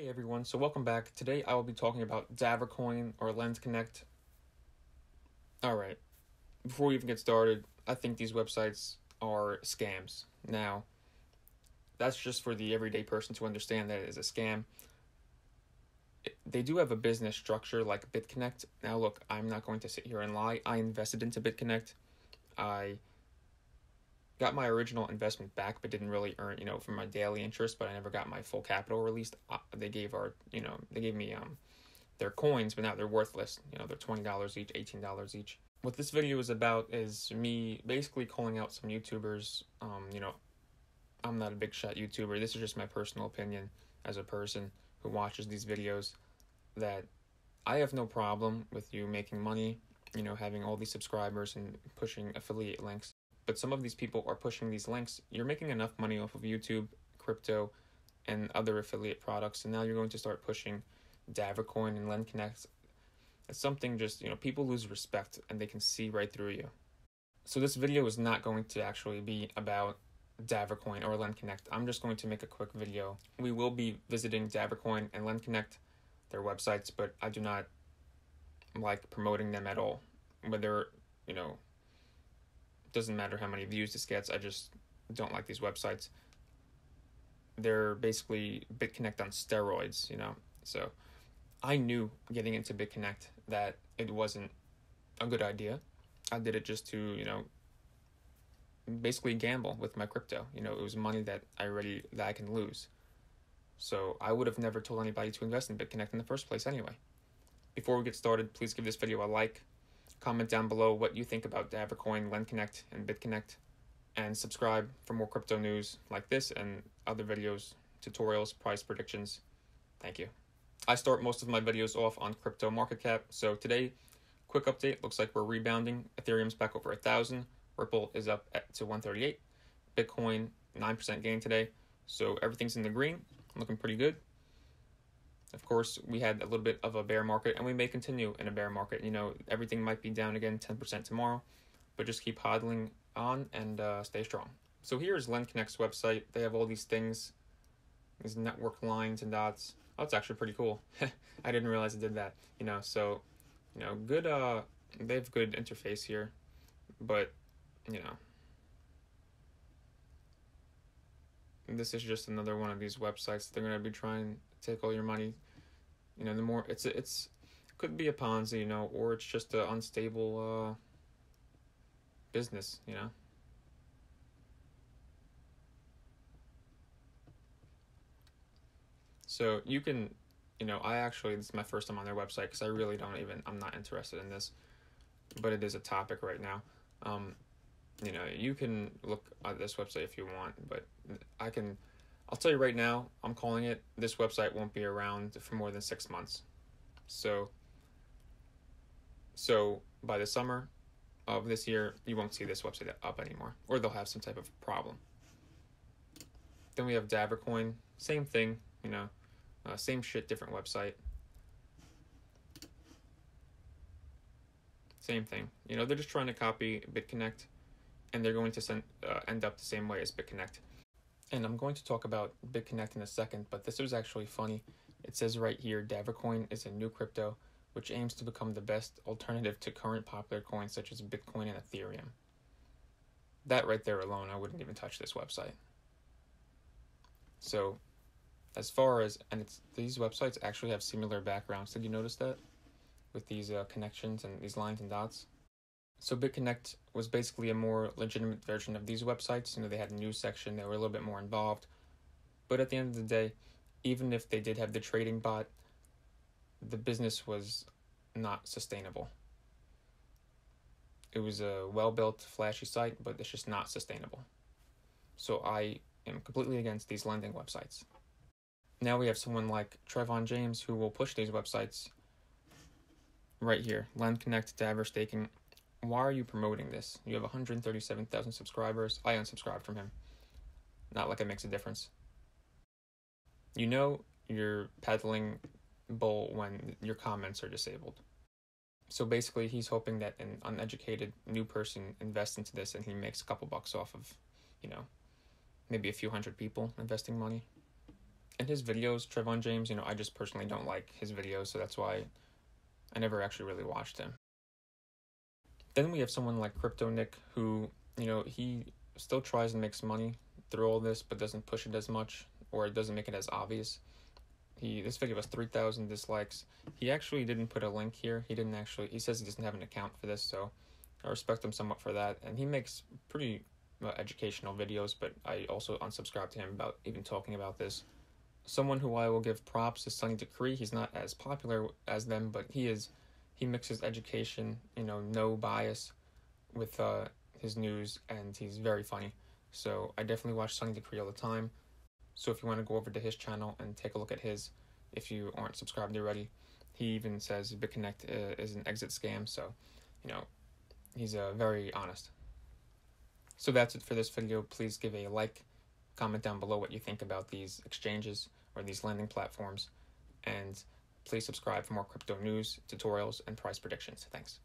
Hey everyone, so welcome back. Today I will be talking about Davor Coin or LendConnect. Alright, before we even get started, I think these websites are scams. Now, that's just for the everyday person to understand that it is a scam. They do have a business structure like BitConnect. Now look, I'm not going to sit here and lie. I invested into BitConnect. I got my original investment back, but didn't really earn, from my daily interest, but I never got my full capital released. They gave me their coins, but now they're worthless. They're $20 each, $18 each. What this video is about is me basically calling out some YouTubers. I'm not a big shot YouTuber. This is just my personal opinion as a person who watches these videos, that I have no problem with you making money, having all these subscribers and pushing affiliate links. But some of these people are pushing these links. You're making enough money off of YouTube, crypto, and other affiliate products, and now you're going to start pushing Davor Coin and LendConnect. It's something just, people lose respect and they can see right through you. So this video is not going to actually be about Davor Coin or LendConnect. I'm just going to make a quick video. We will be visiting Davor Coin and LendConnect, their websites, but I do not like promoting them at all. Whether, doesn't matter how many views this gets, I just don't like these websites. They're basically BitConnect on steroids, So I knew getting into BitConnect that it wasn't a good idea. I did it just to, basically gamble with my crypto. It was money that I can lose. So I would have never told anybody to invest in BitConnect in the first place anyway. Before we get started, please give this video a like. Comment down below what you think about Davor Coin, LendConnect, and BitConnect, and subscribe for more crypto news like this and other videos, tutorials, price predictions. Thank you. I start most of my videos off on crypto market cap. So today, quick update. Looks like we're rebounding. Ethereum's back over 1,000. Ripple is up to 138. Bitcoin 9% gain today. So everything's in the green, looking pretty good. Of course, we had a little bit of a bear market, and we may continue in a bear market. Everything might be down again 10% tomorrow, but just keep hodling on and stay strong. So here's LendConnect's website. They have all these things, these network lines and dots. Oh, it's actually pretty cool. I didn't realize it did that. Good. They have good interface here, but this is just another one of these websites. They're gonna be trying to take all your money. The more it could be a Ponzi, or it's just an unstable business, So you can, this is my first time on their website because I'm not interested in this, but it is a topic right now. You can look at this website if you want, but I'll tell you right now, I'm calling it, this website won't be around for more than 6 months. So by the summer of this year, you won't see this website up anymore, or they'll have some type of problem. Then we have Davor Coin, same thing, same shit, different website. Same thing. They're just trying to copy BitConnect, and they're going to end up the same way as BitConnect. And I'm going to talk about BitConnect in a second, but this was actually funny. It says right here, Davor Coin is a new crypto which aims to become the best alternative to current popular coins such as Bitcoin and Ethereum. That right there alone, I wouldn't even touch this website. So, as far as, these websites actually have similar backgrounds. Did you notice that? With these connections and these lines and dots. So BitConnect was basically a more legitimate version of these websites. They had a news section, they were a little bit more involved. But at the end of the day, even if they did have the trading bot, the business was not sustainable. It was a well-built, flashy site, but it's just not sustainable. So I am completely against these lending websites. Now we have someone like Trayvon James who will push these websites right here. LendConnect, Davor Staking. Why are you promoting this? You have 137,000 subscribers. I unsubscribed from him. Not like it makes a difference. You're peddling bull when your comments are disabled. So basically, he's hoping that an uneducated new person invests into this and he makes a couple bucks off of, maybe a few hundred people investing money. And his videos, Trayvon James, I just personally don't like his videos, so that's why I never actually really watched him. Then we have someone like Crypto Nick, who, he still tries and makes money through all this, but doesn't push it as much, or it doesn't make it as obvious. This video has 3,000 dislikes. He actually didn't put a link here. He says he doesn't have an account for this, so I respect him somewhat for that. And he makes pretty educational videos, but I also unsubscribe to him about even talking about this. Someone who I will give props is Sunny Decree. He's not as popular as them, but he mixes education, no bias with his news, and he's very funny. So I definitely watch Sunny Decree all the time. So if you want to go over to his channel and take a look at his, if you aren't subscribed already, he even says LendConnect is an exit scam. So, he's very honest. So that's it for this video. Please give a like, comment down below what you think about these exchanges or these lending platforms, and please subscribe for more crypto news, tutorials, and price predictions. Thanks.